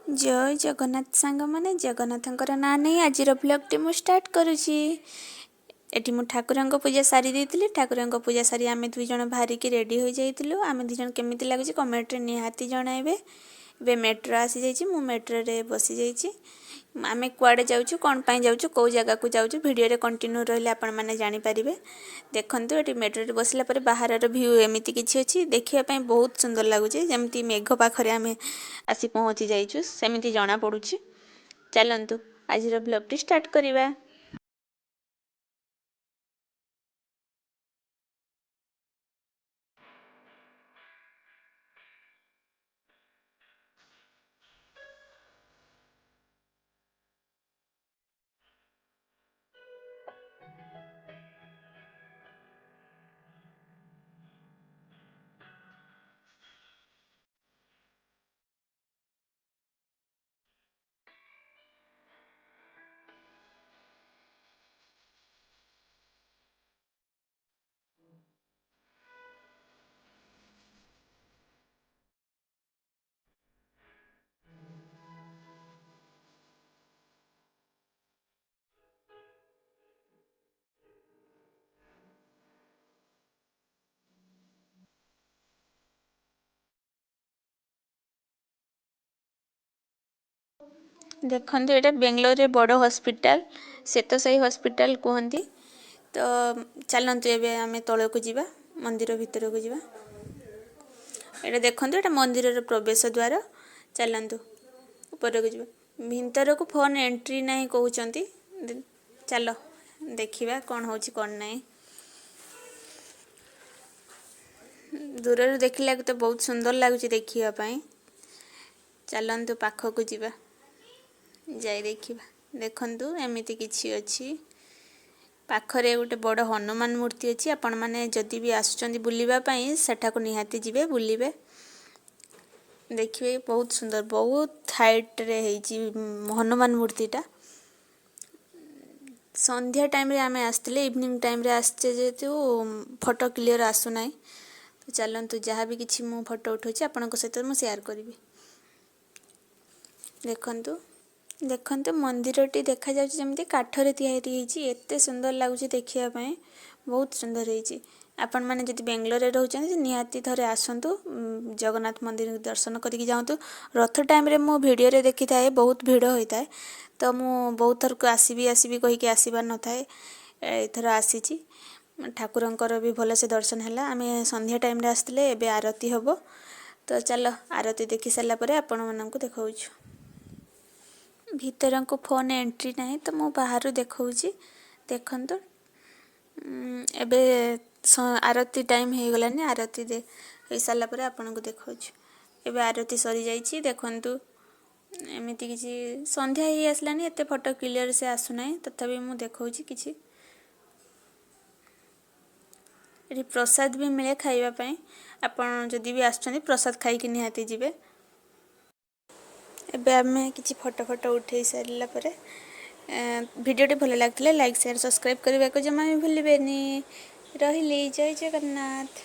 जय जगन्नाथ सांग मैंने जगन्नाथ ना नहीं आज ब्लॉग मु स्टार्ट करुँची। एटी मु ठाकुर पूजा सारी देती ठाकुर पूजा सारी आम दुई जन बाहरिकी रेडी हो जाइलु। आम दुई जन केमी लगुच कमेंट रे निहाती जनइबे। बे मेट्रो आसी जाइए मु मेट्रो रे बसी जाइए। आम कुआड़े जाऊँ कौन पाई जाऊँ कौ जगह को जाऊँ वीडियो रे कंटिन्यू रही आपण मैंने जानीपारे। देखु ये मेट्रो रे बसला बाहर भ्यू एमती किसी अच्छी देखापी बहुत सुंदर लगुच जमी मेघ पाखे आम आसी पहुँची जाइचु सेमती जना पड़ू। चलतु आज ब्लॉग टी स्टार्ट करवा। देखो ये बेंगलोर रे बड़ हॉस्पिटल से तो सही हॉस्पिटल कहती। तो चलतु एबे आमे तल को जीवा मंदिर भितर को जीवा। ये देखो ये मंदिर प्रवेश द्वार। चलतु ऊपर को जीवा भितर को फोन एंट्री नहीं कहते। चलो देखिबा कौन होची कौन नहीं। दूर देखला तो बहुत सुंदर लगुच देखापी। चलतु पाखक जीवा जाई देखिबा। देखंतु एमिति किछि अछि पाखरे गोटे बड़ हनुमान मूर्ति अछि। आपण माने जदि भी आसुचंदी बुलिबा पई सेठा को निहाती जिवे बुलिबे देखिबे बहुत सुंदर बहुत हाइट रे हेची हनुमान मूर्तिटा। संध्या टाइम रे आमे आस्तिले इवनिंग टाइम रे आसचे जेतु फोटो क्लियर आसु नाही। तो चलंतु जहाँ भी किछि मु फोटो उठौछि आपनको सहित मु शेयर करिवि। देखंतु देखंतु मंदिरटी देखा जाउछि जेमति काठरे तयारी हेछि एते सुंदर लागुछि देखिया पई बहुत सुंदर हेछि। आपण माने जदि बेंगलोर रे रहउछन निहाती थरे आसंतु जगन्नाथ मंदिर दर्शन करिकि जाउतु। रथ टाइम रे मु वीडियो रे देखि थाए बहुत भीड़ होई थाए तो मु बहुत थर को आसीबी आसीबी कहि के आसीबा न थाए। एथर आसीछि ठाकुरंकर भी भले से दर्शन हैला। आमे संध्या टाइम रे आस्तिले एबे आरती हबो। तो चलो आरती देखि सला परे आपण माननकु देखाउछु। भीतर को फोन एंट्री नहीं तो मु बाहर देखौछि। देखंतु एबे आरती टाइम हे गलानी आरती दे हे साला परे आपन को देखौछि। एबे आरती सरी जाइछि देखंतु एमिति किछि संध्या ही आसलानी एते फोटो क्लियर से आसु नाही तथापि मु देखौछि किछि। एठी प्रसाद भी मिले खाइबा पई आपण जदि भी आछनी प्रसाद खाइ कि निहाती जिवे। एबे आमे किछि फोटो फोटो उठेई सारला परे वीडियो टी भल लागथिले लाइक शेयर सब्सक्राइब करबा को जमा भी भूलिबेनी। रहिली जय जगन्नाथ।